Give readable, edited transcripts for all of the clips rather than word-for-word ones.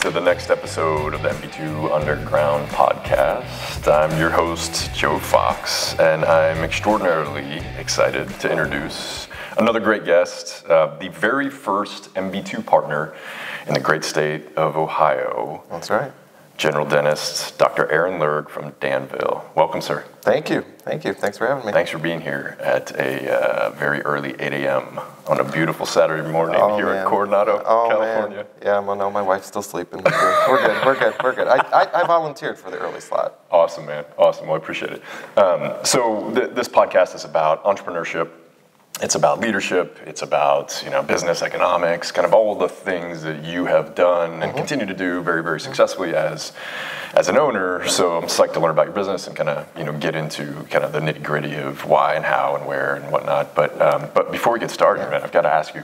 to the next episode of the MB2 Underground podcast. I'm your host, Joe Fox, and I'm extraordinarily excited to introduce another great guest, the very first MB2 partner in the great state of Ohio. That's right. General Dentist, Dr. Aaron Lerg from Danville. Welcome, sir. Thank you. Thank you. Thanks for having me. Thanks for being here at a very early 8 a.m. on a beautiful Saturday morning in Coronado, California. Man. Yeah, well, no, my wife's still sleeping. We're good. I volunteered for the early slot. Awesome, man. Awesome. Well, I appreciate it. So this podcast is about entrepreneurship. It's about leadership. It's about business, economics, kind of all the things that you have done and continue to do very, very successfully as an owner. So I'm psyched to learn about your business and kind of get into kind of the nitty gritty of why and how and where and whatnot. But before we get started, man, I've got to ask you,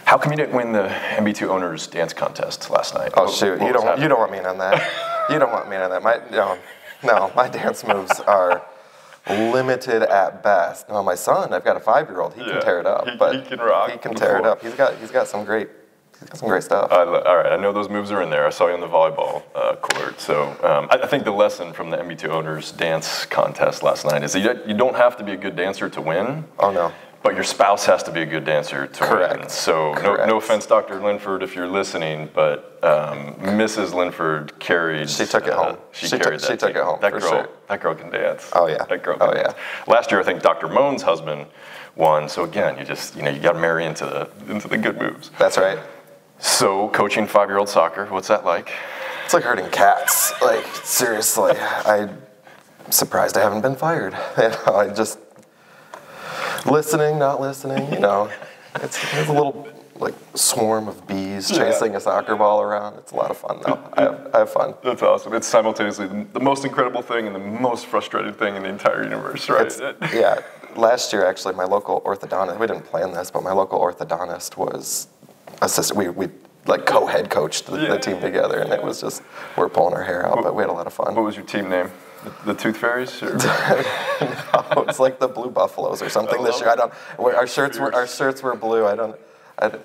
how come you didn't win the MB2 Owners Dance Contest last night? Oh, shoot. You don't want me in on that. You don't want me in on that. No, my dance moves are limited at best. Now my son, I've got a 5-year-old. He can tear it up. He can rock. He can tear it up. He's got some great stuff. All right, I know those moves are in there. I saw you on the volleyball court. So I think the lesson from the MB2 Owners Dance Contest last night is that you don't have to be a good dancer to win. Oh no. But your spouse has to be a good dancer to win. So no offense, Dr. Linford, if you're listening, but Mrs. Linford carried. She took it home. She took it home. That girl can dance. Oh yeah. That girl can dance. Last year, I think Dr. Moan's husband won. So again, you got to marry into the good moves. That's right. So coaching 5-year-old soccer, what's that like? It's like herding cats. Like seriously, I'm surprised I haven't been fired. I just. Listening, not listening, it's a little like swarm of bees chasing a soccer ball around. It's a lot of fun though. I have fun. That's awesome. It's simultaneously the most incredible thing and the most frustrating thing in the entire universe, right? Yeah. Last year, actually, my local orthodontist, we didn't plan this, but my local orthodontist was assistant. We like co-head coached the team together, and it was just, we're pulling our hair out, but we had a lot of fun. What was your team name? The Tooth Fairies? Or? No, it's like the Blue Buffaloes or something this year. Our shirts were blue. That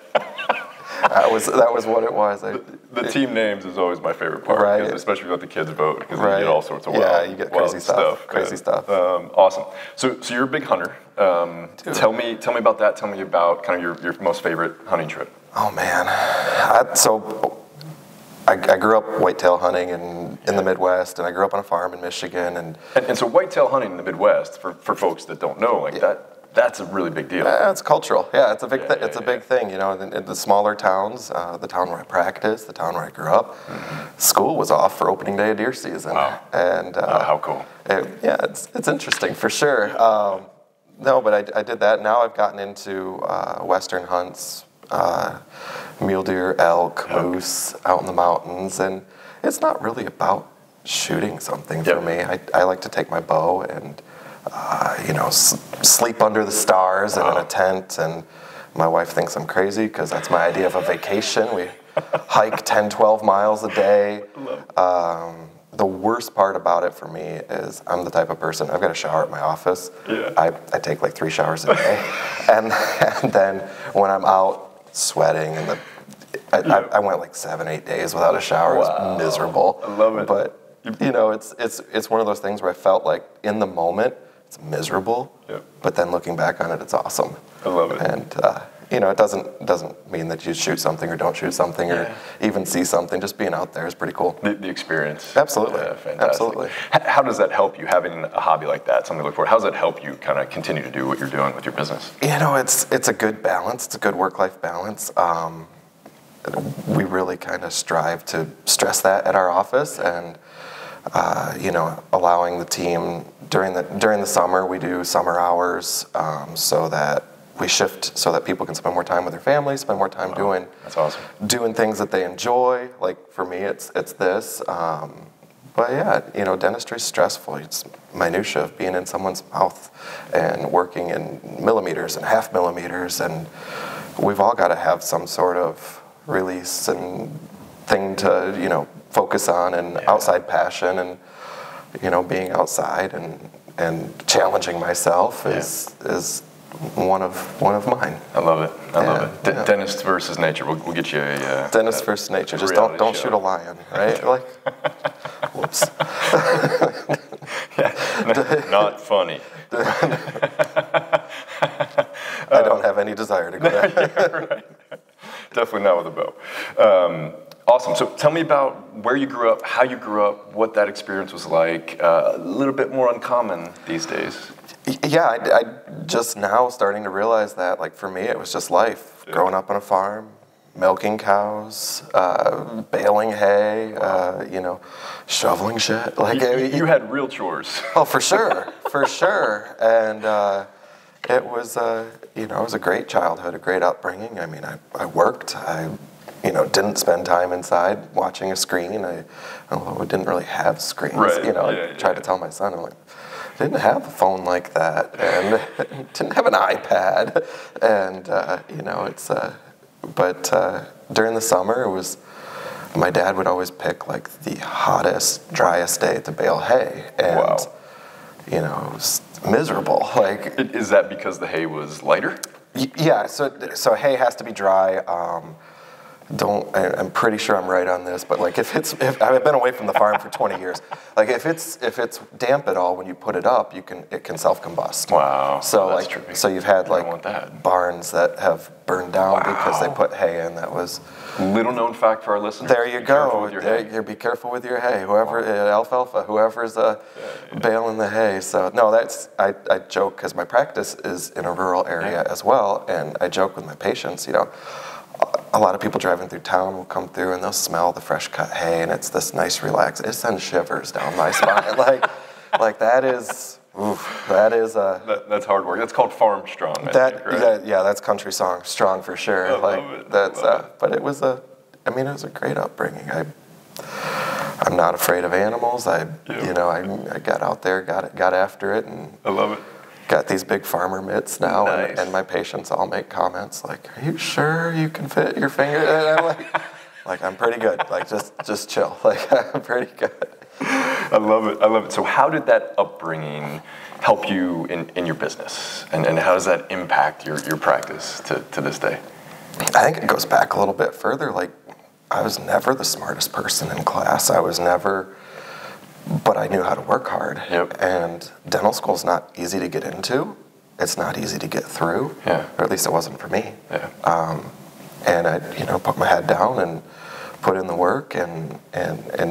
was what it was. The team names is always my favorite part, right? Especially when you let the kids vote, because you get all sorts of you get crazy stuff. Crazy stuff. Awesome. So you're a big hunter. Tell me about that. Tell me about kind of your most favorite hunting trip. Oh man, I grew up whitetail hunting in the Midwest, and I grew up on a farm in Michigan. And so whitetail hunting in the Midwest, for folks that don't know, that's a really big deal. Yeah, it's cultural. Yeah, it's a big big thing. In the smaller towns, the town where I practiced, the town where I grew up, school was off for opening day of deer season. Wow. And how cool. It's interesting for sure. No, but I did that. Now I've gotten into Western hunts. Mule deer, elk, moose out in the mountains, and it's not really about shooting something for me. I like to take my bow and sleep under the stars and in a tent, and my wife thinks I'm crazy because that's my idea of a vacation. We hike 10, 12 miles a day. The worst part about it for me is I'm the type of person, I've got a shower at my office. Yeah. I take like 3 showers a day, and then when I'm out sweating, and I went like 7-8 days without a shower. It was miserable. I love it. But it's one of those things where I felt like in the moment it's miserable, but then looking back on it, it's awesome. I love it. And it doesn't mean that you shoot something or don't shoot something or even see something. Just being out there is pretty cool. The experience. Absolutely. Fantastic. Absolutely. How does that help you, having a hobby like that, something to look for? How does that help you kind of continue to do what you're doing with your business? It's a good balance. It's a good work-life balance. We really kind of strive to stress that at our office, and allowing the team during the summer, we do summer hours so that we shift so that people can spend more time with their families, spend more time doing that's awesome. Doing things that they enjoy. Like for me, it's this. But yeah, dentistry is stressful. It's minutia of being in someone's mouth and working in millimeters and half millimeters, and we've all got to have some sort of release and thing to focus on, and outside passion, and being outside and challenging myself is one of mine. I love it. I love it. Dentist versus nature. We'll get you a dentist versus nature. Just don't shoot a lion, right? Like, whoops. Not funny. I don't have any desire to go there. Right. Definitely not with a bow. Awesome. So tell me about where you grew up, how you grew up, what that experience was like. A little bit more uncommon these days. Yeah, I just now starting to realize that, like, for me, it was just life. Yeah. Growing up on a farm, milking cows, baling hay, shoveling shit. Like, you had real chores. Oh, for sure, for sure. And it was, it was a great childhood, a great upbringing. I mean, I worked. I didn't spend time inside watching a screen. We didn't really have screens. Right. I tried to tell my son, I'm like, didn't have a phone like that, and didn't have an iPad, and but during the summer, it was, my dad would always pick like the hottest, driest day to bale hay, and wow. It was miserable. Like, is that because the hay was lighter? Yeah, so hay has to be dry. I'm pretty sure I'm right on this, but like if I've been away from the farm for 20 years, like if it's damp at all when you put it up, it can self-combust. Wow. So that's like trippy. so you've had like barns that have burned down because they put hay in that was. Little known fact for our listeners. There you go. Be careful with your hay. Whoever alfalfa, whoever's baling the hay. So no, I joke because my practice is in a rural area as well, and I joke with my patients. A lot of people driving through town will come through and they'll smell the fresh cut hay, and it's this nice relax. It sends shivers down my spine. like that is. Oof, that's hard work. That's called farm strong. I think, right? That's country song strong for sure. I love it. But it was a great upbringing. I'm not afraid of animals. I got out there, got after it, and I love it. Got these big farmer mitts now, nice. and my patients all make comments like, "Are you sure you can fit your finger?" And I'm like I'm pretty good. Like just chill. Like I'm pretty good. I love it. So how did that upbringing help you in your business? And how does that impact your practice to this day? I think it goes back a little bit further. Like, I was never the smartest person in class. But I knew how to work hard. Yep. And dental school's not easy to get into. It's not easy to get through. Yeah. Or at least it wasn't for me. Yeah. And I, put my head down and put in the work, and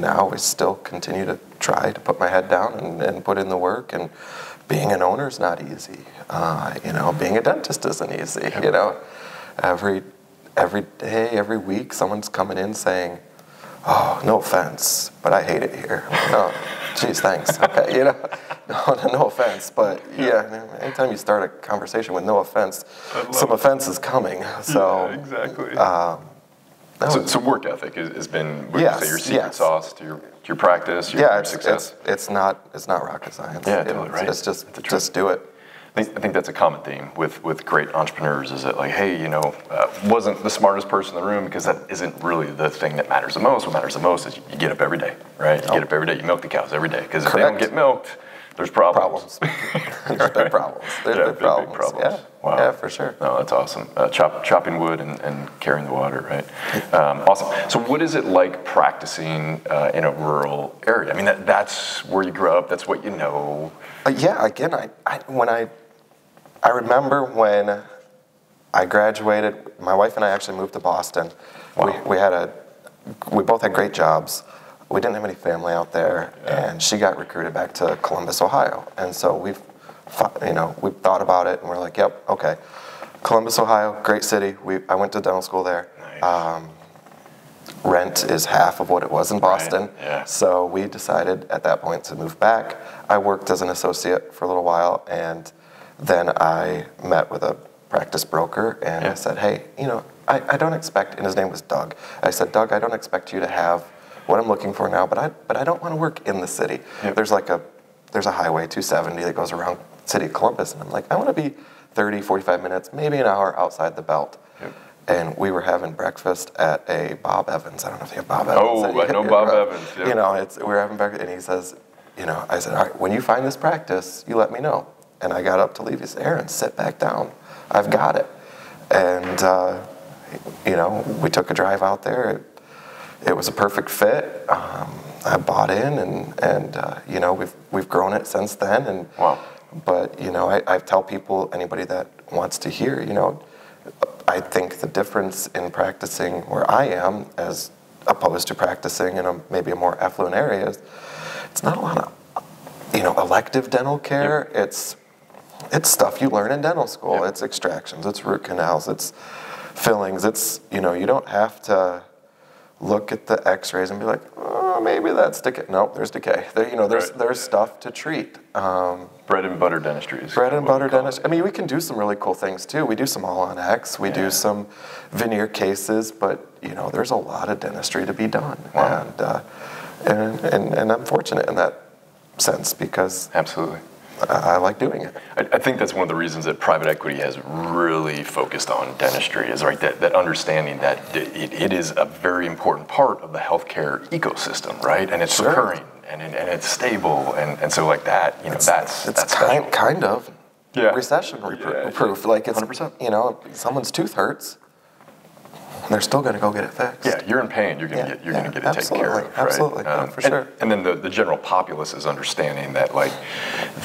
now I still continue to try to put my head down and put in the work. And being an owner is not easy. Being a dentist isn't easy. Yep. Every day, every week, someone's coming in saying, "Oh, no offense, but I hate it here." "Oh, geez, thanks." Okay, no offense, but anytime you start a conversation with no offense, some offense is coming. So yeah, exactly. So work ethic has been your secret sauce to your practice, your success. It's not rocket science. Yeah, totally right. It's just do it. I think that's a common theme with great entrepreneurs, is that like, hey, wasn't the smartest person in the room, because that isn't really the thing that matters the most. What matters the most is you get up every day, right? You get up every day, you milk the cows every day, because if they don't get milked, there's problems. There's big problems. Big problems. Yeah. Wow. Yeah, for sure. No, that's awesome. Chopping wood and carrying the water, right? Awesome. So what is it like practicing in a rural area? I mean, that's where you grew up. That's what you know. Again, I remember when I graduated, my wife and I actually moved to Boston. Wow. We both had great jobs. We didn't have any family out there, and she got recruited back to Columbus, Ohio. And so we thought about it, and we're like, yep, okay. Columbus, Ohio, great city. I went to dental school there. Nice. Rent is half of what it was in Boston. Right. Yeah. So we decided at that point to move back. I worked as an associate for a little while, and then I met with a practice broker, and I said, hey, I don't expect, and his name was Doug. I said, Doug, I don't expect you to have what I'm looking for now, but I don't want to work in the city. Yep. There's a highway 270 that goes around the city of Columbus, and I'm like, I want to be 30, 45 minutes, maybe an hour outside the belt. Yep. And we were having breakfast at a Bob Evans. I don't know if you have Bob Evans. Oh, I know Bob Evans. Yep. We were having breakfast, and he says, I said, all right, when you find this practice, you let me know. And I got up to leave. He said, Aaron, sit back down. I've got it. And, you know, we took a drive out there. It was a perfect fit. I bought in, and you know, we've grown it since then. And wow. But, you know, I tell people, anybody that wants to hear, you know, I think the difference in practicing where I am as opposed to practicing in maybe a more affluent area is it's not a lot of, you know, elective dental care. Yep. It's stuff you learn in dental school. Yep. It's extractions, it's root canals, it's fillings. It's, you know, you don't have to look at the x-rays and be like, oh, maybe that's decay. Nope, there's decay. There, you know, there's stuff to treat. Bread and butter dentistry is bread and butter dentistry. I mean, we can do some really cool things too. We do some all-on-X. We do some veneer cases, but you know, there's a lot of dentistry to be done. Wow. And I'm fortunate in that sense because absolutely. I like doing it. I think that's one of the reasons that private equity has really focused on dentistry is right that understanding that it is a very important part of the healthcare ecosystem, right? And it's recurring and it's stable and so like that, you know, that's kind of recession proof. Like it's 100%. You know, if someone's tooth hurts, they're still going to go get it fixed. Yeah, you're in pain. You're going to get it taken care of. Right? Absolutely, for sure. And then the general populace is understanding that like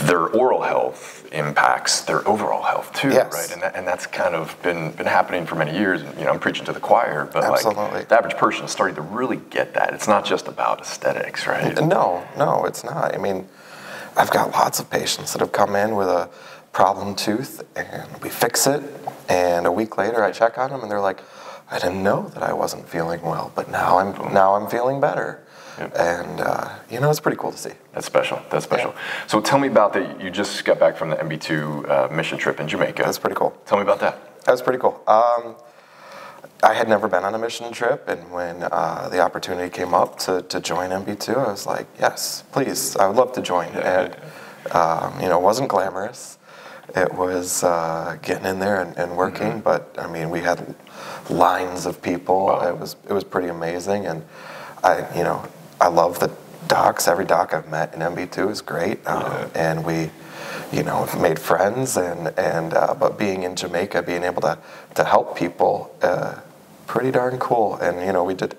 their oral health impacts their overall health too, right? And that's kind of been happening for many years. And, you know, I'm preaching to the choir, but like the average person is starting to really get that. It's not just about aesthetics, right? No, it's not. I mean, I've got lots of patients that have come in with a problem tooth, and we fix it, and a week later I check on them, and they're like, I didn't know that I wasn't feeling well, but now I'm feeling better. Yep. And you know, it's pretty cool to see. That's special. Yeah. So tell me about that. You just got back from the MB2 mission trip in Jamaica. That's pretty cool. Tell me about that. That was pretty cool. I had never been on a mission trip, and when the opportunity came up to join MB2, I was like, yes, please, I would love to join. And you know, it wasn't glamorous. It was getting in there and working, but I mean, we had lines of people. Wow. It was pretty amazing, and I love the docs. Every doc I've met in MB2 is great, and we, you know, have made friends, but being in Jamaica, being able to help people, pretty darn cool. And you know, we did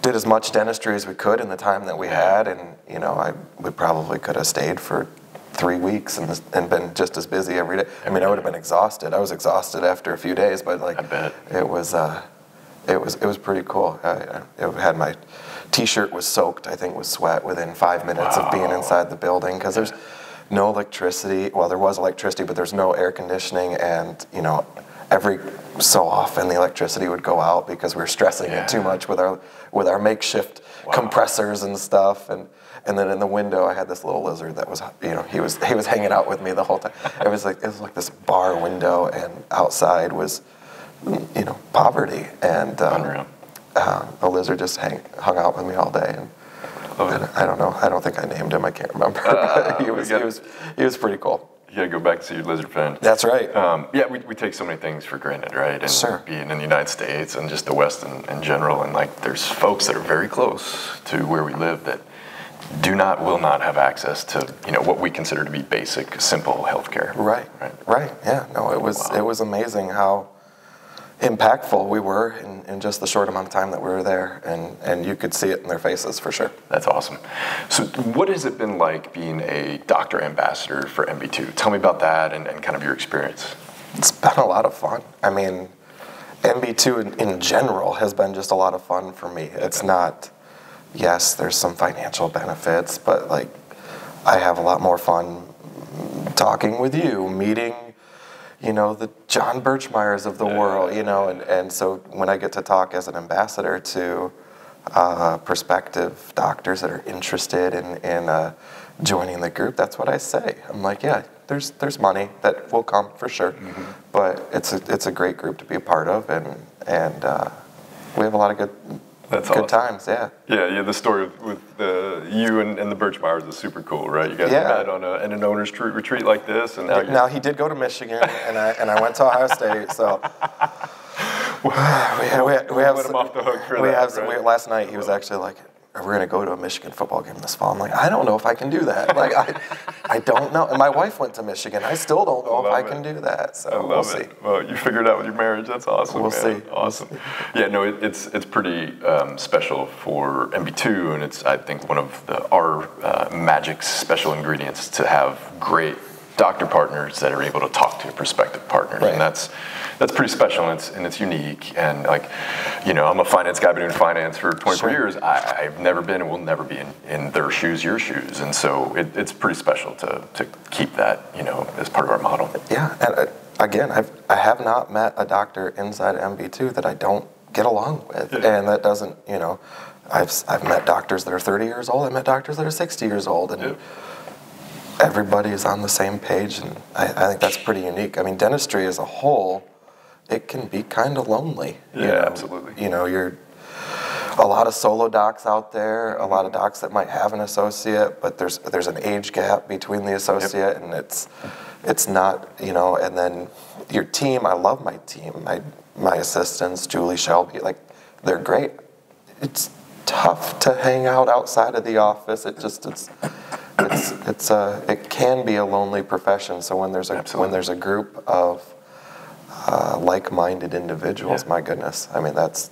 as much dentistry as we could in the time that we had, and you know, we probably could have stayed for 3 weeks and been just as busy every day. I mean, I would have been exhausted. I was exhausted after a few days, but like, I bet. It was pretty cool. It had my T-shirt was soaked, I think, with sweat within 5 minutes of being inside the building because there's no electricity. Well, there was electricity, but there's no air conditioning, and you know, every so often the electricity would go out because we were stressing it too much with our makeshift compressors and stuff. And then in the window, I had this little lizard that was, you know, he was hanging out with me the whole time. It was like this bar window, and outside was, you know, poverty. And the lizard just hung out with me all day. And I don't know. I don't think I named him. I can't remember. He was pretty cool. You gotta go back to see your lizard friend. That's right. We take so many things for granted, right? And being in the United States and just the West in general, and like there's folks that are very close to where we live that will not have access to, you know, what we consider to be basic, simple healthcare. Right. Yeah. No, it was amazing how impactful we were in just the short amount of time that we were there, and you could see it in their faces for sure. That's awesome. So what has it been like being a doctor ambassador for MB2? Tell me about that and kind of your experience. It's been a lot of fun. I mean, MB2 in general has been just a lot of fun for me. It's not, yes, there's some financial benefits, but like I have a lot more fun talking with you, meeting, you know, the John Birchmeyers of the world, you know, and so when I get to talk as an ambassador to prospective doctors that are interested in joining the group, that's what I say. I'm like, yeah, there's money that will come for sure, but it's a great group to be a part of, and we have a lot of good times, yeah. Yeah, the story with you and the Birchmeyers is super cool, right? You guys met on an owner's retreat like this, and now he did go to Michigan, and I went to Ohio State, so we have let him off the hook for that. Last night he was actually like, we're going to go to a Michigan football game this fall. I'm like, I don't know if I can do that. Like, I don't know. And my wife went to Michigan. I still don't know if I can do that. So we'll see. Well, you figured it out with your marriage. That's awesome. We'll see. Awesome. Yeah, no, it's pretty special for MB2, and it's, I think, one of our magic special ingredients to have great doctor partners that are able to talk to prospective partners, right. And that's pretty special, and it's unique. And like, I'm a finance guy, been doing finance for 24 Sure. years. I've never been and will never be in their shoes, your shoes, and so it's pretty special to keep that, as part of our model. Yeah, and again, I have not met a doctor inside MB2 that I don't get along with, and that doesn't, I've met doctors that are 30 years old. I've met doctors that are 60 years old, and everybody is on the same page, and I think that's pretty unique. I mean, dentistry as a whole, it can be kind of lonely. Absolutely. You're a lot of solo docs out there, a lot of docs that might have an associate, but there's an age gap between the associate, and it's not, and then your team, I love my team, my assistants, Julie, Shelby, like, they're great. It's tough to hang out outside of the office. It can be a lonely profession. So when there's a group of like-minded individuals, my goodness, I mean, that's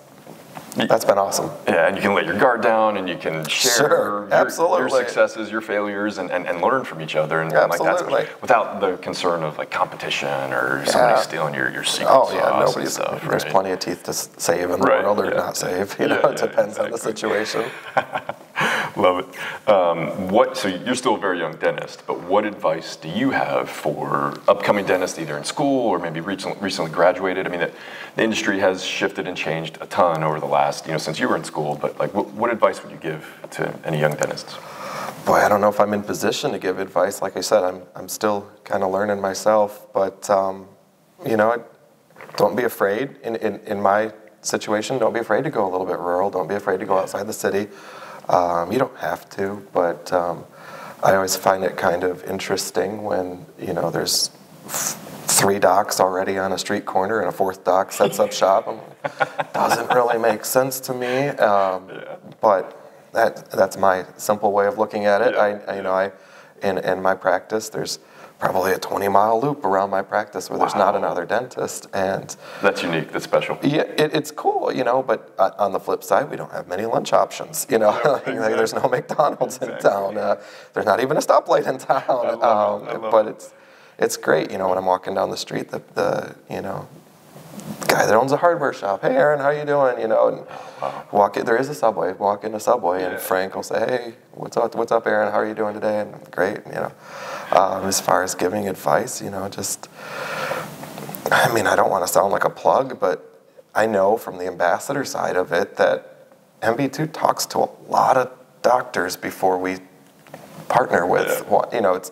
been awesome. Yeah, and you can let your guard down, and you can share your successes, your failures, and learn from each other, and like that, without the concern of like competition or somebody stealing your secret sauce and stuff. There's plenty of teeth to save in the world or not save. It depends on the situation. Love it. So you're still a very young dentist, but what advice do you have for upcoming dentists, either in school or maybe recently graduated? I mean, the industry has shifted and changed a ton over the last, since you were in school, but like, what advice would you give to any young dentists? Boy, I don't know if I'm in position to give advice. Like I said, I'm still kind of learning myself, but, don't be afraid. In my situation, don't be afraid to go a little bit rural. Don't be afraid to go outside the city. You don't have to, but I always find it kind of interesting when, there's 3 docs already on a street corner and a 4th doc sets up shop. Doesn't really make sense to me, but that's my simple way of looking at it. In my practice, there's probably a 20-mile loop around my practice where there's not another dentist, and that's unique. That's special. Yeah, it's cool, but on the flip side, we don't have many lunch options. Exactly. There's no McDonald's in town. There's not even a stoplight in town. But it's great, when I'm walking down the street, the guy that owns a hardware shop. Hey, Aaron, how you doing? And walk in. There is a Subway. Walk in a Subway, and Frank will say, "Hey, what's up, Aaron? How are you doing today?" And great, As far as giving advice, I don't want to sound like a plug, but I know from the ambassador side of it that MB2 talks to a lot of doctors before we partner with. It's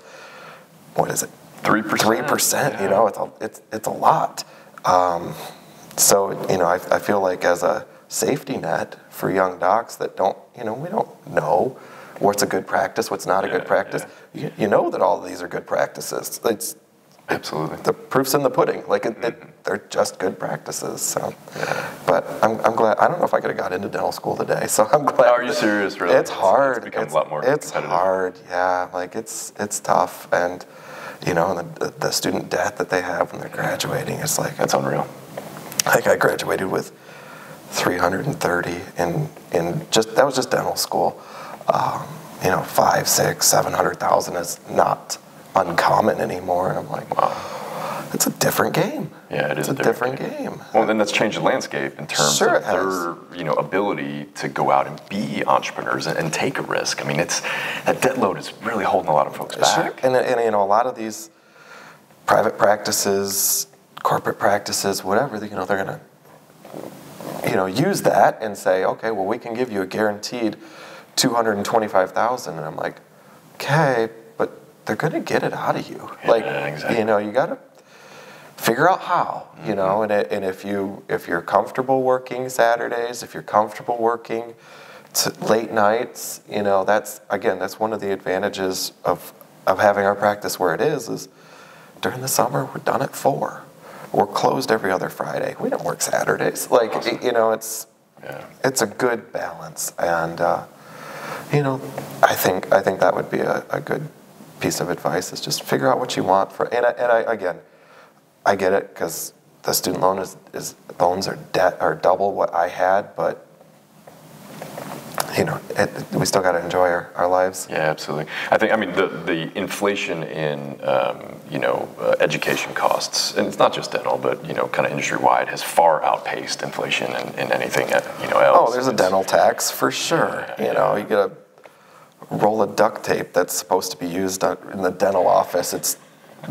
what is it? 3%. 3%. It's a lot. So I feel like as a safety net for young docs that don't, we don't know what's a good practice, what's not a good practice. You know that all of these are good practices. It's absolutely the proof's in the pudding. They're just good practices. So, but I'm glad. I don't know if I could have got into dental school today. So I'm glad. Are you serious? Really? It's hard. It's become a lot more. It's hard. Yeah, it's tough, and the student debt that they have when they're graduating. It's like that's unreal. I think I graduated with 330 in just that was just dental school. 5, 6, 700,000 is not uncommon anymore, and I'm like, wow, it's a different game. Yeah, it is a different game. Well, then that's changed the landscape in terms of their ability to go out and be entrepreneurs and take a risk. I mean, that debt load is really holding a lot of folks back. And a lot of these private practices, corporate practices, whatever, they're going to use that and say, okay, well, we can give you a guaranteed $225,000, and I'm like, okay, but they're going to get it out of you. Exactly. You got to figure out how. And if you're comfortable working Saturdays, if you're comfortable working late nights, that's one of the advantages of having our practice where it is during the summer we're done at 4. We're closed every other Friday. We don't work Saturdays. Awesome. It's a good balance, and You know, I think that would be a good piece of advice, is just figure out what you want for. And again, I get it, because the student loan loans are double what I had, but you know, we still got to enjoy our lives. Yeah, absolutely. I mean, the inflation in, education costs, and it's not just dental, but, kind of industry-wide, has far outpaced inflation in anything, else. Oh, there's a dental tax for sure. Yeah, You get a roll of duct tape that's supposed to be used in the dental office. It's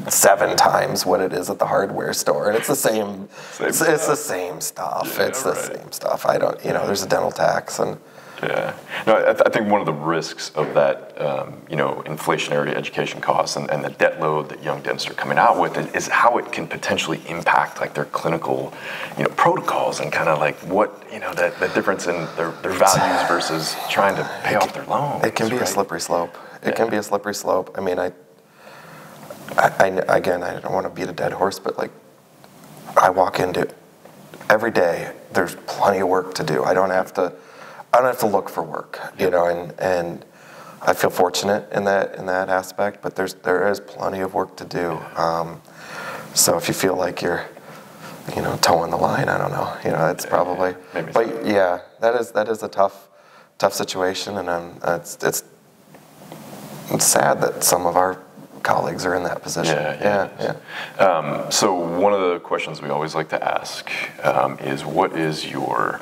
7 times what it is at the hardware store, and it's the same. It's the same stuff. Yeah, it's the same stuff. I don't. There's a dental tax, and yeah. No, I think one of the risks of that, inflationary education costs and the debt load that young dentists are coming out with is how it can potentially impact like their clinical, protocols, and kind of like what, that difference in their values versus trying to pay off their loans. It can be a slippery slope. It can be a slippery slope. I mean, I don't want to beat a dead horse, but like, I walk into every day, there's plenty of work to do. I don't have to look for work, and I feel fortunate in that aspect, but there is plenty of work to do. So if you feel like you're, towing the line, I don't know, it's probably, maybe but so. yeah, that is a tough situation, and it's sad that some of our colleagues are in that position. Yeah. So one of the questions we always like to ask is, what is your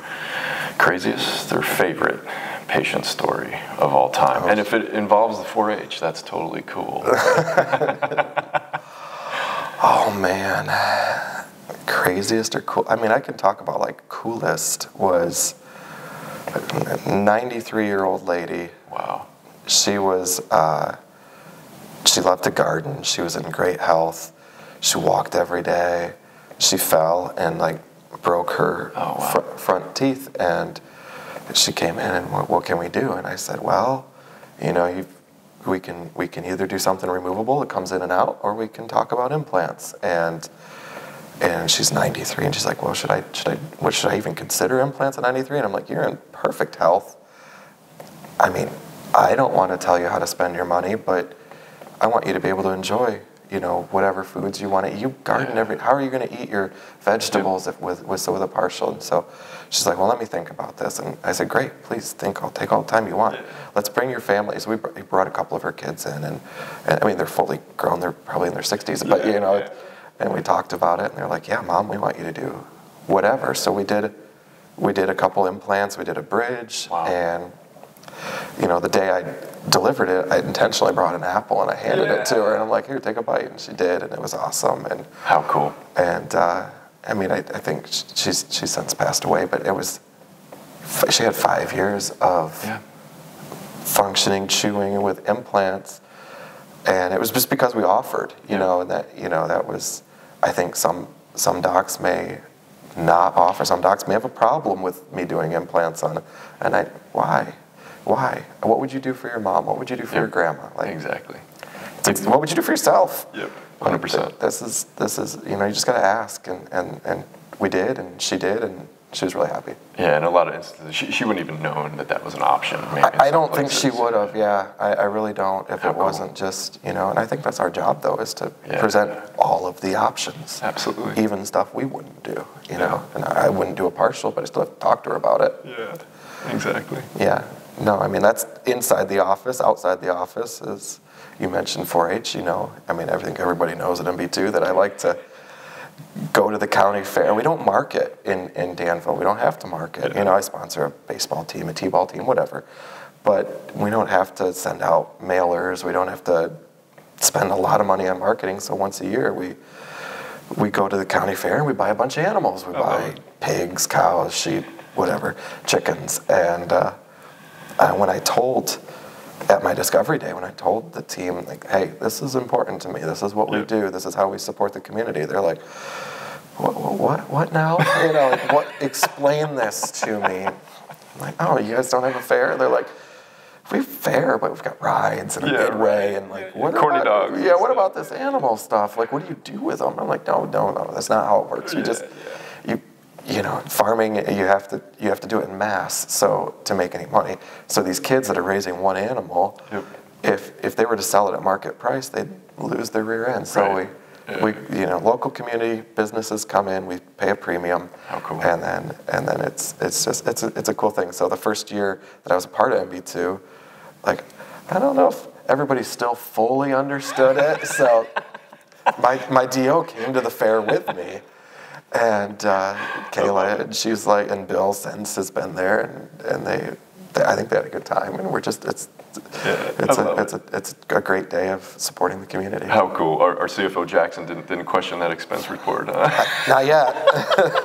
craziest or favorite patient story of all time? And if it involves the 4-H, that's totally cool. Oh man, craziest or cool? I mean, I can talk about like coolest was a 93-year-old lady. Wow. She was. She loved to garden. She was in great health. She walked every day. She fell and like broke her front teeth, and she came in and what can we do? And I said, well, we can either do something removable that comes in and out, or we can talk about implants. And she's 93, and she's like, well, should I even consider implants at 93? And I'm like, you're in perfect health. I mean, I don't want to tell you how to spend your money, but I want you to be able to enjoy, whatever foods you want to eat. You garden how are you going to eat your vegetables with a partial? And so she's like, well, let me think about this. And I said, great, please think. I'll take all the time you want. Let's bring your family. So we brought a couple of her kids in, and I mean, they're fully grown. They're probably in their 60s, but and we talked about it, and they're like, yeah, Mom, we want you to do whatever. So we did a couple implants. We did a bridge, and the day I delivered it, I intentionally brought an apple and I handed it to her, and I'm like, here, take a bite, and she did, and it was awesome. And how cool. And I mean, I think she's since passed away, but she had 5 years of functioning, chewing with implants, and it was just because we offered, and that was, I think some docs may not offer. Some docs may have a problem with me doing implants on, and why? What would you do for your mom? What would you do for your grandma? Like, exactly. What would you do for yourself? Yep, 100%. This is you just got to ask, and we did, and she did, and she was really happy. Yeah, in a lot of instances, she wouldn't even known that was an option. I don't think she would have. Yeah, I really don't. If it wasn't just and I think that's our job though, is to present all of the options. Absolutely. Even stuff we wouldn't do. And I wouldn't do a partial, but I still have to talk to her about it. Yeah, exactly. Yeah. No, I mean, that's inside the office. Outside the office is, you mentioned 4-H, I mean, I think everybody knows at MB2 that I like to go to the county fair. We don't market in Danville. We don't have to market. I sponsor a baseball team, a t-ball team, whatever. But we don't have to send out mailers. We don't have to spend a lot of money on marketing. So once a year, we go to the county fair and we buy a bunch of animals. We buy pigs, cows, sheep, whatever, chickens. And when I told, at my discovery day, when I told the team, like, hey, this is important to me, this is what we do, this is how we support the community, they're like, what now? Explain this to me. I'm like, oh, you guys don't have a fair? They're like, we have a fair, but we've got rides and a midway, and like, what corny about, dogs. what about this animal stuff? Like, what do you do with them? I'm like, no, that's not how it works. farming, you have to do it in mass, so to make any money. So these kids that are raising one animal, Yep. if they were to sell it at market price, they'd lose their rear end. So Right. we local community businesses come in, we pay a premium. How cool. And then it's a cool thing. So the first year that I was a part of MB2, like, I don't know if everybody still fully understood it. So my DO came to the fair with me, and Kayla, and she's like, and Bill since has been there, and they I think they had a good time, and we're just it's a great day of supporting the community. How cool. Our CFO Jackson didn't question that expense report. Huh? Not yet.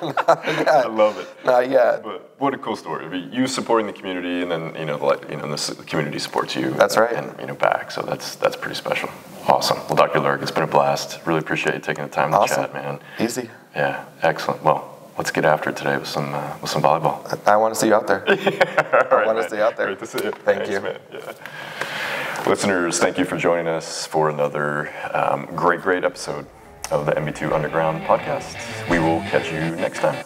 Not yet. I love it. Not yet. But what a cool story. I mean, you supporting the community, and then the community supports you. That's right. And back. So that's pretty special. Awesome. Well, Dr. Lerg, it's been a blast. Really appreciate you taking the time to chat, man. Easy. Yeah. Excellent. Well, let's get after it today with some volleyball. I want to see you out there. I want to see you out there. Great to see you. Thanks, you. Man. Yeah. Listeners, thank you for joining us for another great episode of the MB2 Underground podcast. We will catch you next time.